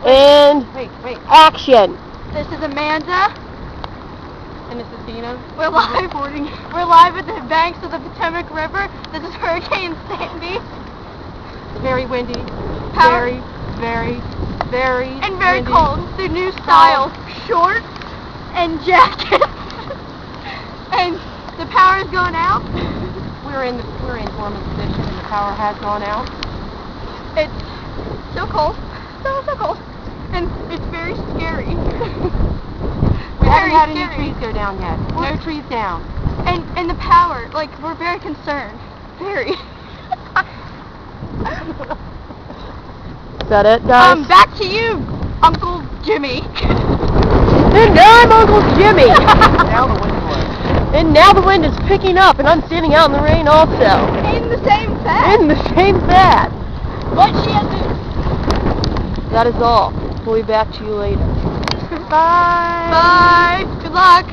And wait. action. This is Amanda. And this is Dina. We're live at the banks of the Potomac River. This is Hurricane Sandy. Very windy. Power- Very And very windy. cold. The new style, shorts and jackets. And the power is going out. We're in dormant position and the power has gone out. It's so cold. So cold. And it's very scary. We haven't had any scary. trees go down yet. No trees down. And the power, like, we're very concerned. Very. Is that it, guys? Back to you, Uncle Jimmy. And I'm Uncle Jimmy. Now the wind blows. And now the wind is picking up, and I'm standing out in the rain also. In the same bed. In the same bed. But she has to. That is all. We'll be back to you later. Bye. Bye. Good luck.